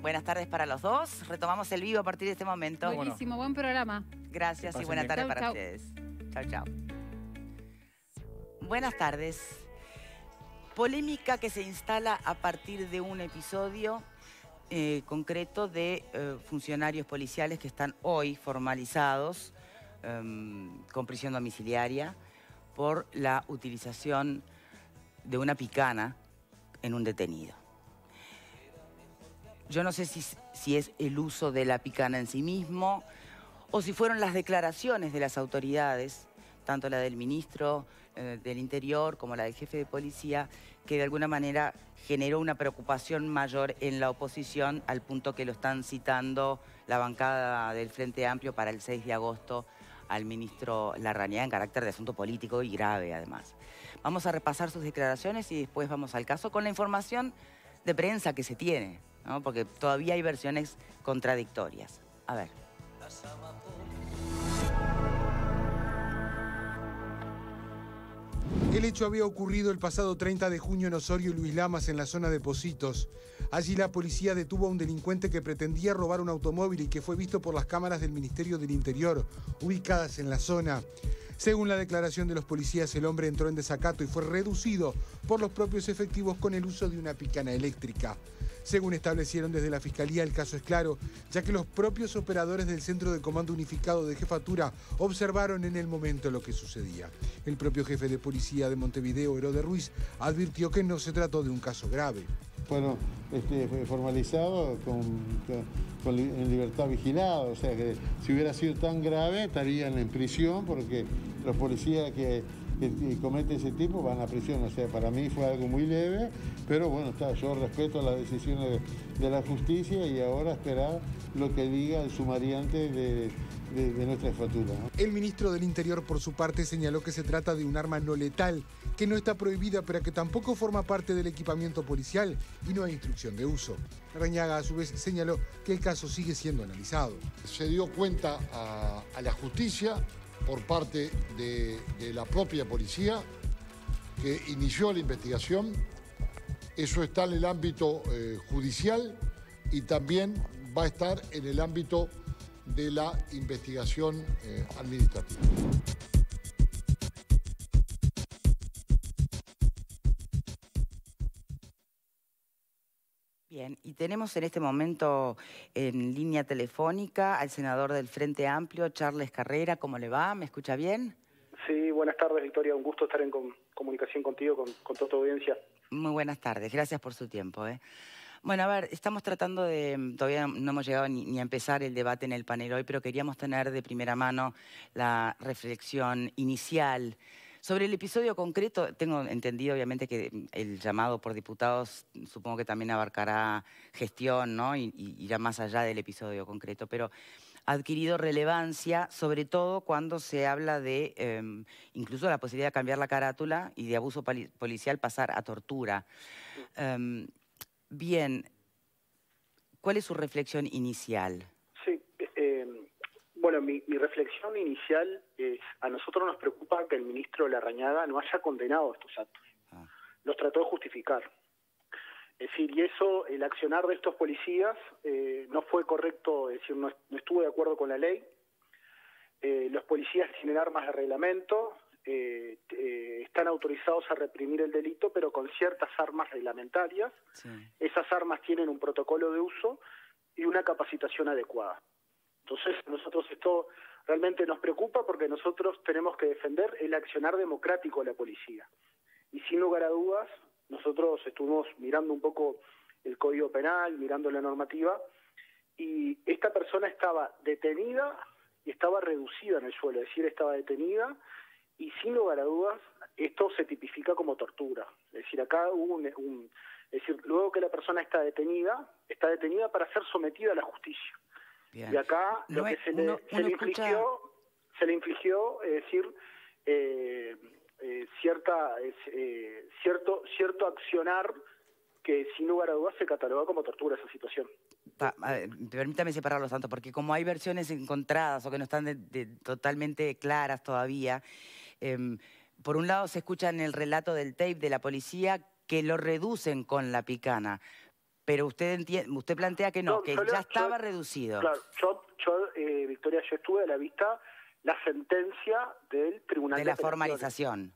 Buenas tardes para los dos. Retomamos el vivo a partir de este momento. Buenísimo, buen programa. Gracias y buena tarde para ustedes. Chau, chau. Buenas tardes. Polémica que se instala a partir de un episodio concreto de funcionarios policiales que están hoy formalizados con prisión domiciliaria por la utilización de una picana en un detenido. Yo no sé si es el uso de la picana en sí mismo o si fueron las declaraciones de las autoridades, tanto la del ministro del Interior como la del jefe de policía, que de alguna manera generó una preocupación mayor en la oposición al punto que lo están citando la bancada del Frente Amplio para el 6 de agosto al ministro Larrañaga en carácter de asunto político y grave además. Vamos a repasar sus declaraciones y después vamos al caso con la información de prensa que se tiene, ¿no? Porque todavía hay versiones contradictorias. A ver. El hecho había ocurrido el pasado 30 de junio en Osorio y Luis Lamas, en la zona de Pocitos. Allí la policía detuvo a un delincuente que pretendía robar un automóvil y que fue visto por las cámaras del Ministerio del Interior, ubicadas en la zona. Según la declaración de los policías, el hombre entró en desacato y fue reducido por los propios efectivos con el uso de una picana eléctrica. Según establecieron desde la Fiscalía, el caso es claro, ya que los propios operadores del Centro de Comando Unificado de Jefatura observaron en el momento lo que sucedía. El propio jefe de policía de Montevideo, Herodes Ruiz, advirtió que no se trató de un caso grave. Fueron formalizados en libertad vigilada, o sea que si hubiera sido tan grave estarían en prisión porque los policías que cometen ese tipo van a prisión. O sea, para mí fue algo muy leve, pero bueno, yo respeto las decisiones de la justicia y ahora esperar lo que diga el sumariante de nuestra jefatura, ¿no? El ministro del Interior, por su parte, señaló que se trata de un arma no letal, que no está prohibida, pero que tampoco forma parte del equipamiento policial y no hay instrucción de uso. Larrañaga, a su vez, señaló que el caso sigue siendo analizado. Se dio cuenta a la justicia por parte de la propia policía que inició la investigación. Eso está en el ámbito judicial y también va a estar en el ámbito de la investigación administrativa. Bien, y tenemos en este momento en línea telefónica al senador del Frente Amplio, Charles Carrera. ¿Cómo le va? ¿Me escucha bien? Sí, buenas tardes, Victoria. Un gusto estar en comunicación contigo, con toda tu audiencia. Muy buenas tardes. Gracias por su tiempo. Bueno, a ver, estamos tratando de... Todavía no hemos llegado ni a empezar el debate en el panel hoy, pero queríamos tener de primera mano la reflexión inicial sobre el episodio concreto. Tengo entendido, obviamente, que el llamado por diputados supongo que también abarcará gestión, ¿no? Y irá más allá del episodio concreto, pero ha adquirido relevancia, sobre todo cuando se habla de incluso la posibilidad de cambiar la carátula y de abuso policial pasar a tortura. Bien, ¿cuál es su reflexión inicial? Sí, bueno, mi reflexión inicial es, a nosotros nos preocupa que el ministro Larrañaga no haya condenado estos actos. Los trató de justificar. Es decir, y eso, el accionar de estos policías no fue correcto, es decir, no estuvo de acuerdo con la ley. Los policías tienen armas de reglamento, están autorizados a reprimir el delito, pero con ciertas armas reglamentarias. Sí. Esas armas tienen un protocolo de uso y una capacitación adecuada. Entonces, nosotros esto realmente nos preocupa porque nosotros tenemos que defender el accionar democrático de la policía. Y sin lugar a dudas, nosotros estuvimos mirando un poco el Código Penal, mirando la normativa, y esta persona estaba detenida y estaba reducida en el suelo, es decir, estaba detenida y sin lugar a dudas esto se tipifica como tortura. Es decir, acá hubo es decir, luego que la persona está detenida para ser sometida a la justicia. Bien. Y acá lo que se le infligió, es decir, cierto accionar que sin lugar a dudas se cataloga como tortura esa situación. Permítame separarlos tanto, porque como hay versiones encontradas o que no están totalmente claras todavía, por un lado se escucha en el relato del tape de la policía que lo reducen con la picana, Pero usted plantea que no, que ya estaba reducido. Claro, Victoria, yo estuve a la vista la sentencia del Tribunal de la formalización.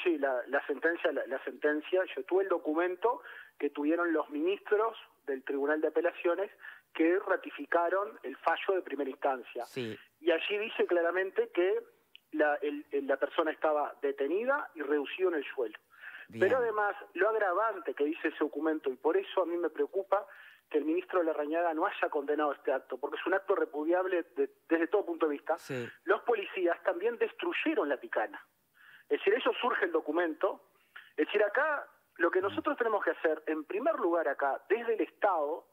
Sí, la sentencia, yo tuve el documento que tuvieron los ministros del Tribunal de Apelaciones que ratificaron el fallo de primera instancia. Sí. Y allí dice claramente que la persona estaba detenida y reducido en el sueldo. Bien. Pero además, lo agravante que dice ese documento, y por eso a mí me preocupa que el ministro Larrañaga no haya condenado este acto, porque es un acto repudiable desde todo punto de vista. Sí. Los policías también destruyeron la picana. Es decir, eso surge el documento. Es decir, acá lo que nosotros tenemos que hacer, en primer lugar acá, desde el Estado,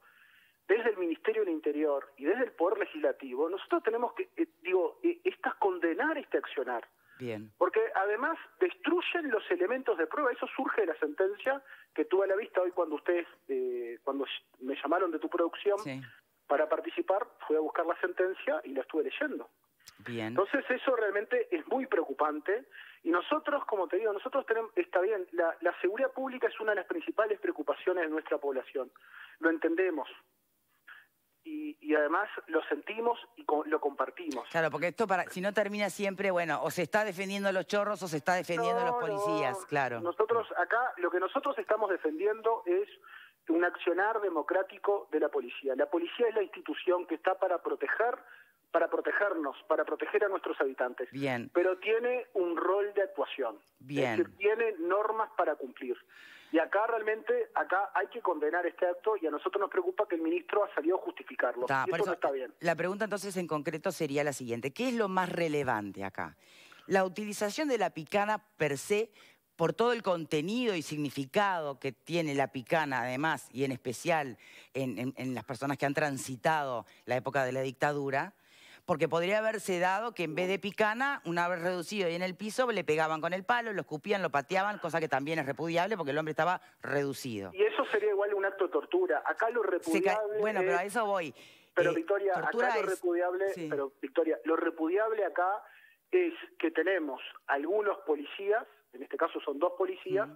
desde el Ministerio del Interior y desde el Poder Legislativo, nosotros tenemos que, condenar este accionar. Bien. Porque además destruyen los elementos de prueba. Eso surge de la sentencia que tuve a la vista hoy cuando ustedes, cuando me llamaron de tu producción para participar, fui a buscar la sentencia y la estuve leyendo. Bien. Entonces eso realmente es muy preocupante y nosotros, como te digo, nosotros tenemos, está bien, la seguridad pública es una de las principales preocupaciones de nuestra población. Lo entendemos. Y además lo sentimos y lo compartimos. Claro, porque esto si no termina siempre, bueno, o se está defendiendo a los chorros o se está defendiendo a los policías, claro. Nosotros acá, lo que nosotros estamos defendiendo es un accionar democrático de la policía. La policía es la institución que está para protegernos, para proteger a nuestros habitantes. Bien. Pero tiene un rol de actuación. Bien. Es decir, tiene normas para cumplir. Y acá realmente, hay que condenar este acto y a nosotros nos preocupa que el ministro ha salido a justificarlo. Y eso no está bien. La pregunta entonces en concreto sería la siguiente. ¿Qué es lo más relevante acá? La utilización de la picana per se, por todo el contenido y significado que tiene la picana, además, y en especial en las personas que han transitado la época de la dictadura, porque podría haberse dado que en vez de picana, una vez reducido y en el piso, le pegaban con el palo, lo escupían, lo pateaban, cosa que también es repudiable porque el hombre estaba reducido. Y eso sería igual un acto de tortura. Acá lo repudiable Bueno, pero a eso voy. Pero Victoria, acá lo repudiable, pero Victoria, lo repudiable acá es que tenemos algunos policías, en este caso son 2 policías,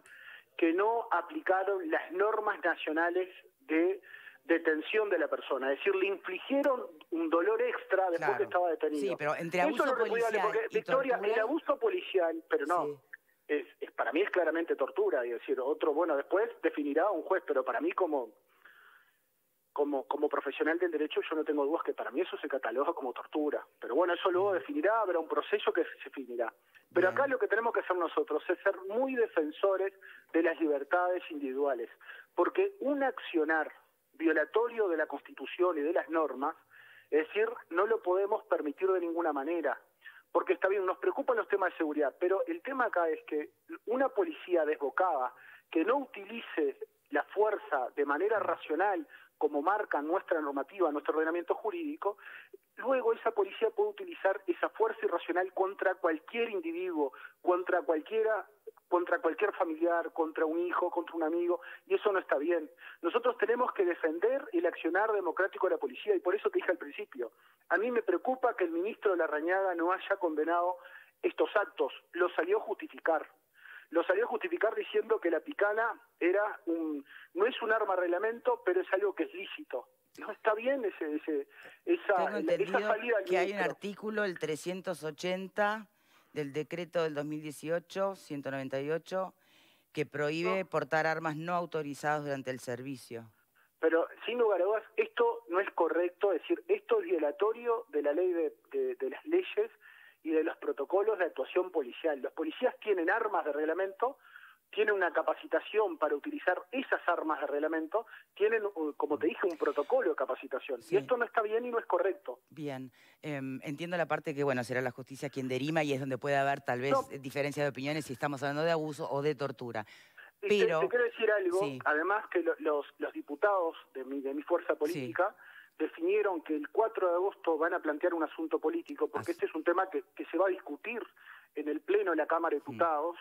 que no aplicaron las normas nacionales de detención de la persona, es decir, le infligieron un dolor extra después que estaba detenido. Sí, pero entre abuso policial porque, Victoria, tortura... el abuso policial, pero no, para mí es claramente tortura, y decir, después definirá un juez, pero para mí como profesional del derecho yo no tengo dudas que para mí eso se cataloga como tortura, pero bueno, eso luego definirá, habrá un proceso que se definirá. Pero acá lo que tenemos que hacer nosotros es ser muy defensores de las libertades individuales, porque un accionar violatorio de la Constitución y de las normas, es decir, no lo podemos permitir de ninguna manera, porque está bien, nos preocupan los temas de seguridad, pero el tema acá es que una policía desbocada que no utilice la fuerza de manera racional, como marca nuestra normativa, nuestro ordenamiento jurídico, luego esa policía puede utilizar esa fuerza irracional contra cualquier individuo, contra cualquier familiar, contra un hijo, contra un amigo, y eso no está bien. Nosotros tenemos que defender el accionar democrático de la policía, y por eso te dije al principio, a mí me preocupa que el ministro Larrañaga no haya condenado estos actos, lo salió a justificar. Lo salió a justificar diciendo que la picana no es un arma de reglamento, pero es algo que es lícito. No está bien esa salida al que hay un artículo, el 380 del decreto del 2018, 198, que prohíbe portar armas no autorizadas durante el servicio. Pero sin lugar a dudas, esto no es correcto, es decir, esto es violatorio de la ley de las leyes y de los protocolos de actuación policial. Los policías tienen armas de reglamento, tienen una capacitación para utilizar esas armas de reglamento, tienen, como te dije, un protocolo de capacitación. Y esto no está bien y no es correcto. Bien, entiendo la parte que, bueno, será la justicia quien dirima y es donde puede haber tal vez diferencia de opiniones si estamos hablando de abuso o de tortura. Pero te quiero decir algo, además que los diputados de mi fuerza política definieron que el 4 de agosto van a plantear un asunto político, porque este es un tema que se va a discutir en el Pleno de la Cámara de Diputados,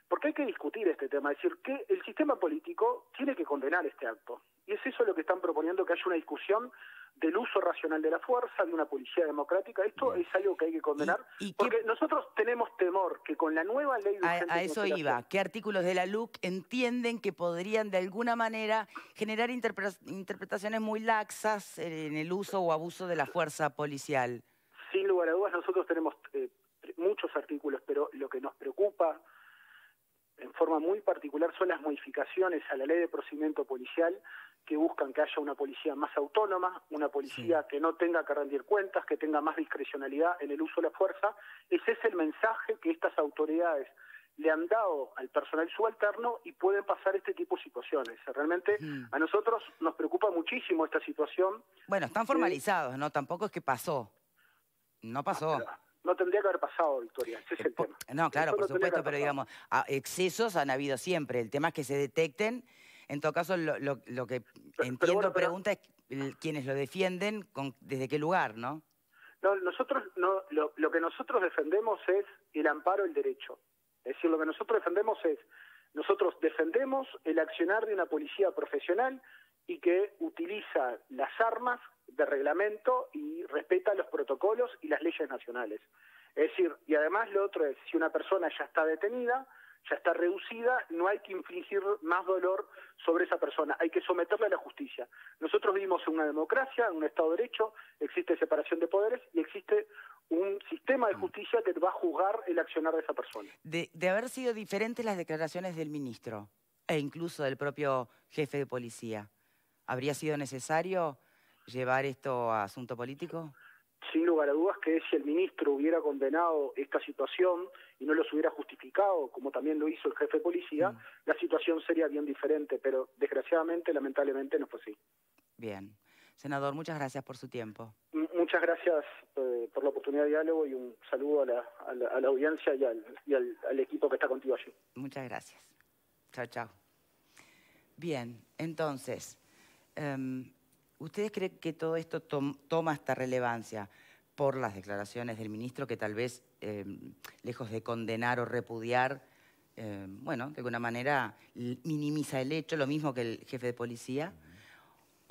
porque hay que discutir este tema, es decir, que el sistema político tiene que condenar este acto. Y es eso lo que están proponiendo, que haya una discusión del uso racional de la fuerza, de una policía democrática. Esto es algo que hay que condenar, porque nosotros tenemos temor que con la nueva ley de urgente a eso iba. ¿Qué artículos de la LUC entienden que podrían de alguna manera generar interpretaciones muy laxas en el uso o abuso de la fuerza policial? Sin lugar a dudas, nosotros tenemos muchos artículos, pero lo que nos preocupa en forma muy particular son las modificaciones a la ley de procedimiento policial que buscan que haya una policía más autónoma, una policía que no tenga que rendir cuentas, que tenga más discrecionalidad en el uso de la fuerza. Ese es el mensaje que estas autoridades le han dado al personal subalterno y pueden pasar este tipo de situaciones. Realmente a nosotros nos preocupa muchísimo esta situación. Bueno, están formalizados, ¿no? Tampoco es que pasó. No pasó. No tendría que haber pasado, Victoria, ese es el tema. No, claro, por supuesto, pero digamos, excesos han habido siempre. El tema es que se detecten. En todo caso, lo que entiendo, pregunta es quienes lo defienden, ¿desde qué lugar, no? No, lo que nosotros defendemos es el amparo al derecho. Es decir, lo que nosotros defendemos el accionar de una policía profesional y que utiliza las armas de reglamento y respeta los protocolos y las leyes nacionales. Es decir, y además lo otro es, si una persona ya está detenida, ya está reducida, no hay que infligir más dolor sobre esa persona, hay que someterla a la justicia. Nosotros vivimos en una democracia, en un Estado de Derecho, existe separación de poderes y existe un sistema de justicia que va a juzgar el accionar de esa persona. De haber sido diferentes las declaraciones del ministro e incluso del propio jefe de policía, ¿habría sido necesario llevar esto a asunto político? Sin lugar a dudas que si el ministro hubiera condenado esta situación y no los hubiera justificado, como también lo hizo el jefe de policía, la situación sería bien diferente, pero desgraciadamente, lamentablemente, no fue así. Bien. Senador, muchas gracias por su tiempo. Muchas gracias por la oportunidad de diálogo y un saludo a la audiencia y al equipo que está contigo allí. Muchas gracias. Chao, chao. Bien, entonces, ¿ustedes creen que todo esto toma esta relevancia por las declaraciones del ministro que tal vez, lejos de condenar o repudiar, bueno, de alguna manera minimiza el hecho, lo mismo que el jefe de policía?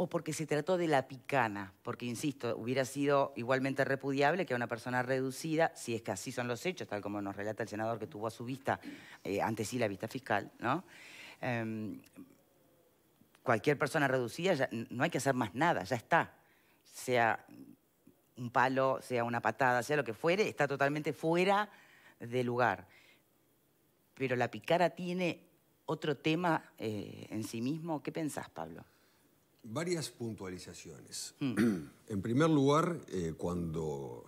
¿O porque se trató de la picana? Porque, insisto, hubiera sido igualmente repudiable que a una persona reducida, si es que así son los hechos, tal como nos relata el senador que tuvo a su vista, ante sí la vista fiscal, ¿no? Cualquier persona reducida, ya no hay que hacer más nada, ya está. Sea un palo, sea una patada, sea lo que fuere, está totalmente fuera de lugar. Pero la picana tiene otro tema en sí mismo. ¿Qué pensás, Pablo? Varias puntualizaciones. En primer lugar, cuando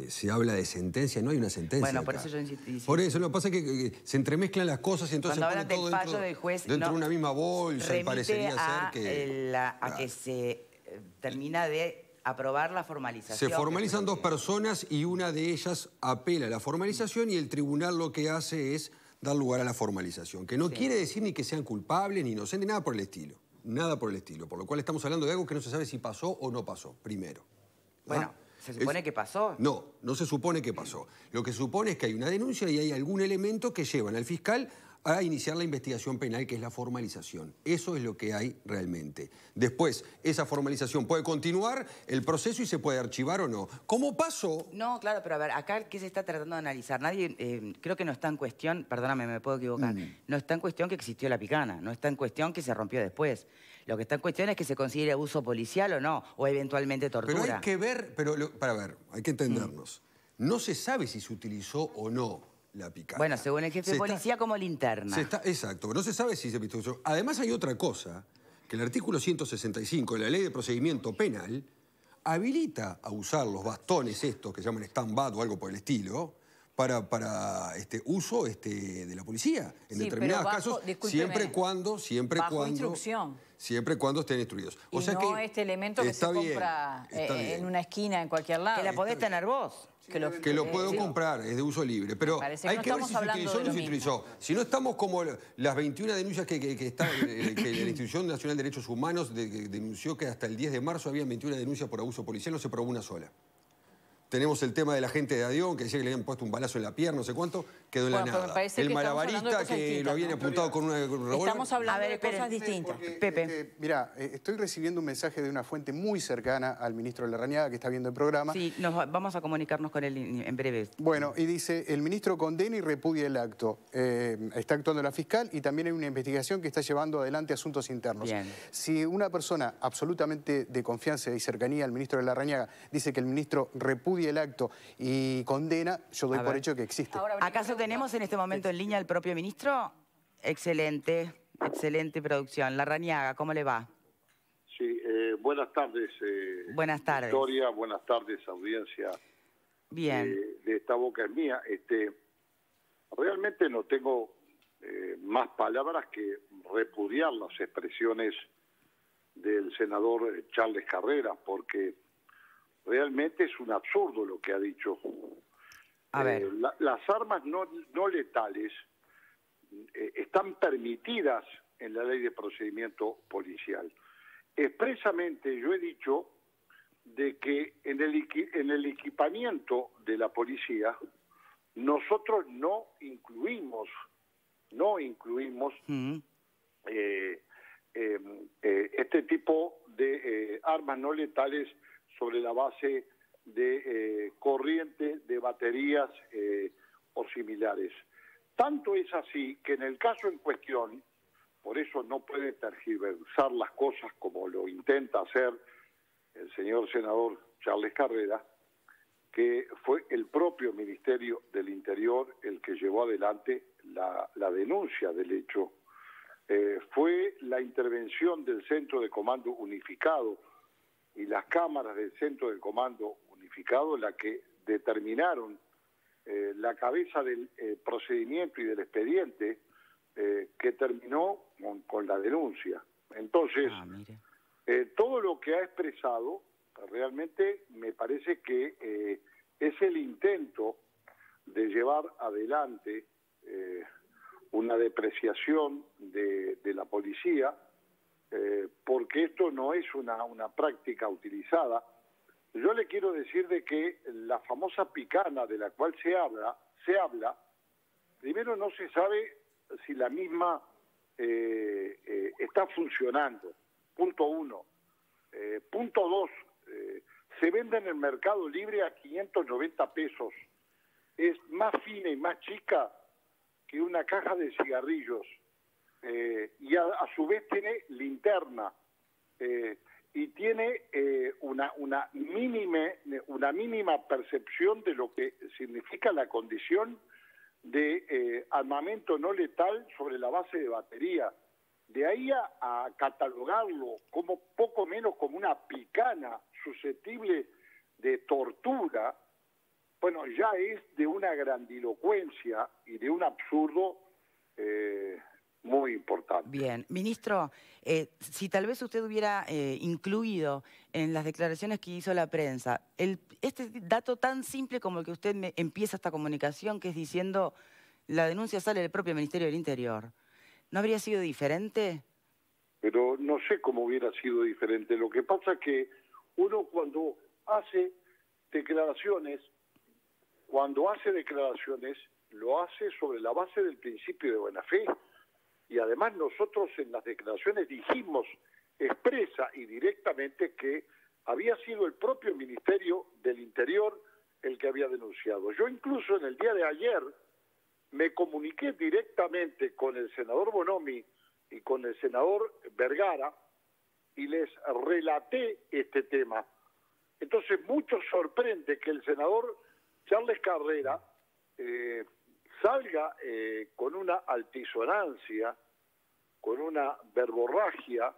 se habla de sentencia, no hay una sentencia. Bueno, por acá. eso yo insistí. Por eso, lo que pasa es que se entremezclan las cosas y entonces cuando se pone todo dentro de una misma bolsa y parecería ser que... a que se termina de aprobar la formalización. Se formalizan dos personas y una de ellas apela a la formalización y el tribunal lo que hace es dar lugar a la formalización, que no quiere decir ni que sean culpables ni inocentes, nada por el estilo. Nada por el estilo, por lo cual estamos hablando de algo que no se sabe si pasó o no pasó, primero. Bueno, ¿se supone que pasó? No, no se supone que pasó. Lo que se supone es que hay una denuncia y hay algún elemento que llevan al fiscal a iniciar la investigación penal, que es la formalización. Eso es lo que hay realmente. Después, esa formalización puede continuar el proceso y se puede archivar o no. ¿Cómo pasó? No, claro, pero a ver, acá ¿qué se está tratando de analizar? Nadie, creo que no está en cuestión, perdóname, me puedo equivocar, no está en cuestión que existió la picana, no está en cuestión que se rompió después. Lo que está en cuestión es que se considere abuso policial o no, o eventualmente tortura. Pero hay que ver, para ver, hay que entendernos. No se sabe si se utilizó o no la picana. Bueno, según el jefe de policía, como linterna. Exacto, no se sabe si se utilizó. Además hay otra cosa, que el artículo 165 de la Ley de Procedimiento Penal habilita a usar los bastones estos que se llaman stand-by o algo por el estilo, para uso de la policía. En determinados casos, siempre cuando estén instruidos. O sea no este elemento que se compra en una esquina, en cualquier lado. Que la podés tener vos. Que lo puedo comprar, es de uso libre. Pero hay que ver si se utilizó o no se utilizó. Si no estamos como las 21 denuncias que la Institución Nacional de Derechos Humanos denunció que hasta el 10 de marzo había 21 denuncias por abuso policial, no se probó una sola. Tenemos el tema de la gente de Adión, que decía que le habían puesto un balazo en la pierna, no sé cuánto, quedó en la nada. El malabarista que lo habían apuntado con una revólver. Estamos hablando de cosas distintas. Pepe. Mirá, estoy recibiendo un mensaje de una fuente muy cercana al ministro Larrañaga, que está viendo el programa. Sí, vamos a comunicarnos con él en breve. Bueno, y dice, el ministro condena y repudia el acto. Está actuando la fiscal y también hay una investigación que está llevando adelante asuntos internos. Bien. Si una persona absolutamente de confianza y cercanía al ministro Larrañaga dice que el ministro repudia el acto y condena, yo doy por hecho que existe. ¿Acaso tenemos en este momento en línea al propio ministro? Excelente, excelente producción. Larrañaga, ¿cómo le va? Sí, buenas tardes. Buenas tardes. Victoria, buenas tardes, audiencia. Bien. De esta boca es mía. Realmente no tengo más palabras que repudiar las expresiones del senador Charles Carreras, porque realmente es un absurdo lo que ha dicho. A ver. Las armas no letales están permitidas en la ley de procedimiento policial. Expresamente yo he dicho de que en el equipamiento de la policía nosotros no incluimos este tipo de armas no letales sobre la base de corriente, de baterías o similares. Tanto es así que en el caso en cuestión, por eso no puede tergiversar las cosas como lo intenta hacer el señor senador Charles Carreras, que fue el propio Ministerio del Interior el que llevó adelante la denuncia del hecho. Fue la intervención del Centro de Comando Unificado y las cámaras del Centro de Comando Unificado la que determinaron la cabeza del procedimiento y del expediente que terminó con la denuncia. Entonces, todo lo que ha expresado realmente me parece que es el intento de llevar adelante una depreciación de la policía, porque esto no es una práctica utilizada. Yo le quiero decir de que la famosa picana de la cual se habla, primero no se sabe si la misma está funcionando, punto uno. Punto dos, se vende en el mercado libre a 590 pesos. Es más fina y más chica que una caja de cigarrillos. Y a su vez tiene linterna. Y tiene una mínima percepción de lo que significa la condición de armamento no letal sobre la base de batería. De ahí a catalogarlo como poco menos como una picana susceptible de tortura, bueno, ya es de una grandilocuencia y de un absurdo muy importante. Bien. Ministro, si tal vez usted hubiera incluido en las declaraciones que hizo la prensa este dato tan simple como el que usted empieza esta comunicación, que es diciendo la denuncia sale del propio Ministerio del Interior, ¿no habría sido diferente? Pero no sé cómo hubiera sido diferente. Lo que pasa es que uno cuando hace declaraciones, lo hace sobre la base del principio de buena fe. Y además nosotros en las declaraciones dijimos expresa y directamente que había sido el propio Ministerio del Interior el que había denunciado. Yo incluso en el día de ayer me comuniqué directamente con el senador Bonomi y con el senador Vergara y les relaté este tema. Entonces mucho sorprende que el senador Charles Carreras salga con una altisonancia, con una verborragia,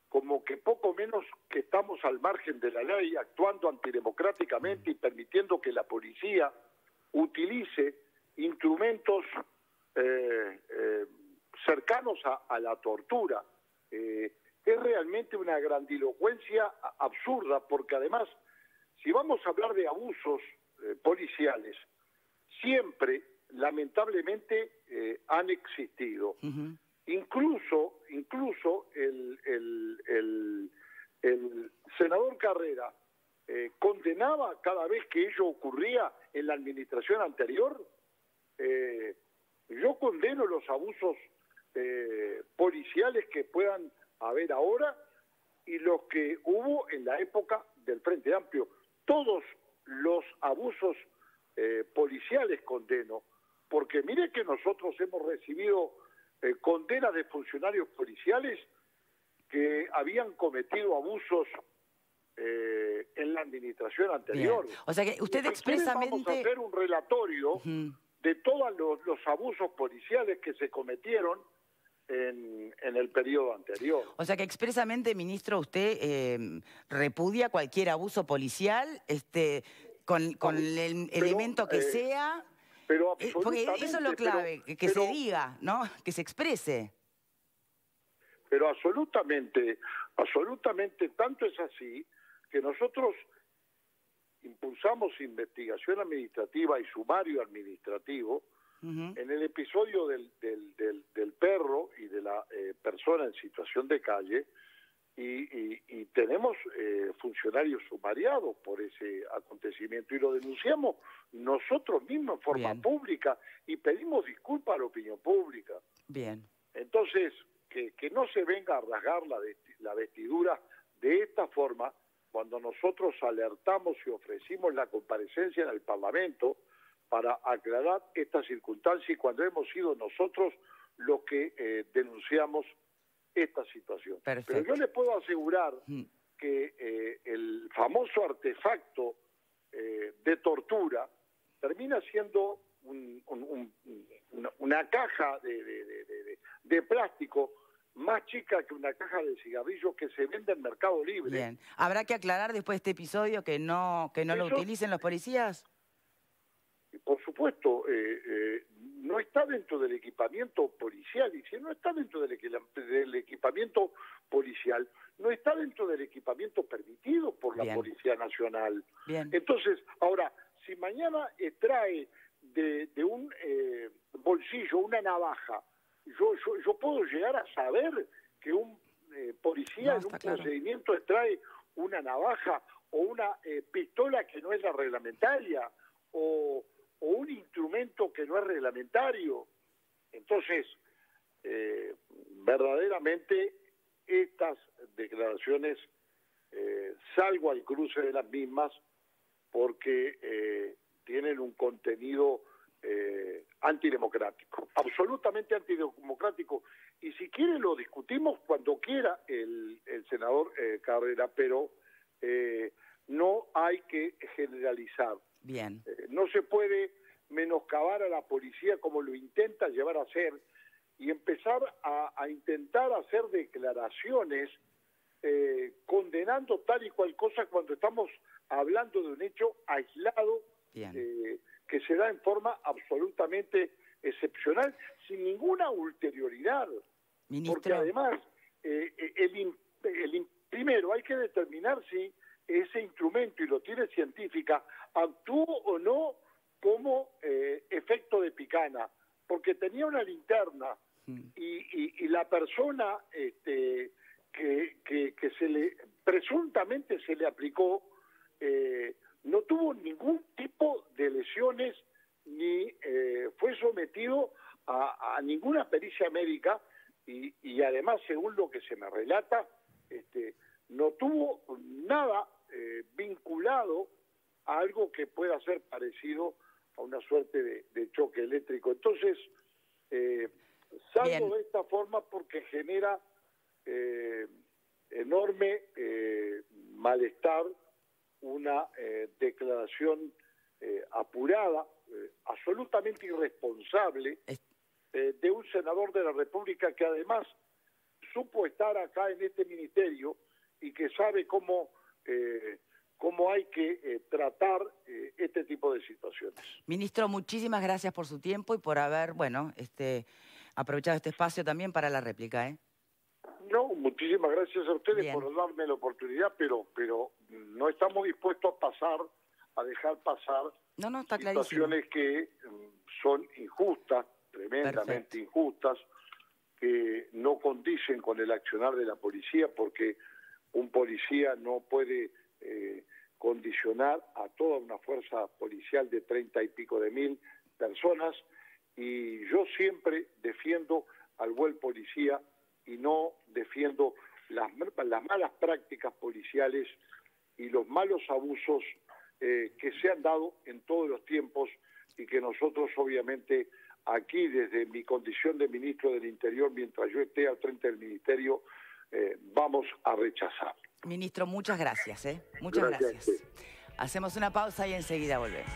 como que poco menos que estamos al margen de la ley, actuando antidemocráticamente y permitiendo que la policía utilice instrumentos cercanos a la tortura. Es realmente una grandilocuencia absurda, porque además, si vamos a hablar de abusos policiales, siempre, lamentablemente, han existido. Incluso el senador Carrera condenaba cada vez que ello ocurría en la administración anterior. Yo condeno los abusos policiales que puedan haber ahora y los que hubo en la época del Frente Amplio. Todos los abusos policiales condeno, porque mire que nosotros hemos recibido condenas de funcionarios policiales que habían cometido abusos en la administración anterior. Bien. O sea que usted expresamente... Vamos a hacer un relatorio de todos los abusos policiales que se cometieron en el periodo anterior. O sea que expresamente, ministro, usted repudia cualquier abuso policial, con el elemento que sea... Pero absolutamente, porque eso es lo clave, que se diga, ¿no? Que se exprese. Pero absolutamente, tanto es así que nosotros impulsamos investigación administrativa y sumario administrativo en el episodio del perro y de la persona en situación de calle, y tenemos funcionarios sumariados por ese acontecimiento y lo denunciamos nosotros mismos en forma pública y pedimos disculpas a la opinión pública. Bien. Entonces, que no se venga a rasgar la vestidura de esta forma cuando nosotros alertamos y ofrecimos la comparecencia en el Parlamento para aclarar esta circunstancia y cuando hemos sido nosotros los que denunciamos esta situación. Perfecto. Pero yo le puedo asegurar que el famoso artefacto de tortura termina siendo una caja de plástico más chica que una caja de cigarrillos que se vende en Mercado Libre. Bien. ¿Habrá que aclarar después de este episodio que no lo utilicen los policías? Por supuesto, no está dentro del equipamiento policial, y si no está dentro del equipamiento policial, no está dentro del equipamiento permitido por la Policía Nacional. Bien. Entonces, ahora, si mañana extrae de un bolsillo una navaja, yo puedo llegar a saber que un policía en un procedimiento extrae una navaja o una pistola que no es la reglamentaria o un instrumento que no es reglamentario. Entonces, verdaderamente estas declaraciones salgo al cruce de las mismas porque tienen un contenido antidemocrático, absolutamente antidemocrático, y si quiere lo discutimos cuando quiera el senador Carrera, pero no hay que generalizar. Bien. No se puede menoscabar a la policía como lo intenta llevar a hacer y empezar a intentar hacer declaraciones condenando tal y cual cosa cuando estamos hablando de un hecho aislado que se da en forma absolutamente excepcional, sin ninguna ulterioridad. Ministro. Porque además, primero hay que determinar si ese instrumento, y lo tiene científica, actuó o no como efecto de picana, porque tenía una linterna y la persona que presuntamente se le aplicó no tuvo ningún tipo de lesiones ni fue sometido a ninguna pericia médica y además, según lo que se me relata, no tuvo nada vinculado a algo que pueda ser parecido a una suerte de choque eléctrico. Entonces, salgo de esta forma porque genera enorme malestar una declaración apurada, absolutamente irresponsable, de un senador de la República que además supo estar acá en este ministerio y que sabe cómo hay que tratar este tipo de situaciones. Ministro, muchísimas gracias por su tiempo y por haber, aprovechado este espacio también para la réplica, No, muchísimas gracias a ustedes por darme la oportunidad, pero no estamos dispuestos a dejar pasar situaciones que son injustas, tremendamente injustas, que no condicen con el accionar de la policía, porque un policía no puede condicionar a toda una fuerza policial de 30 y pico de mil personas, y yo siempre defiendo al buen policía y no defiendo las malas prácticas policiales y los malos abusos que se han dado en todos los tiempos, y que nosotros obviamente aquí, desde mi condición de ministro del Interior, mientras yo esté al frente del ministerio, vamos a rechazar. Ministro, muchas gracias. Muchas gracias. Hacemos una pausa y enseguida volvemos.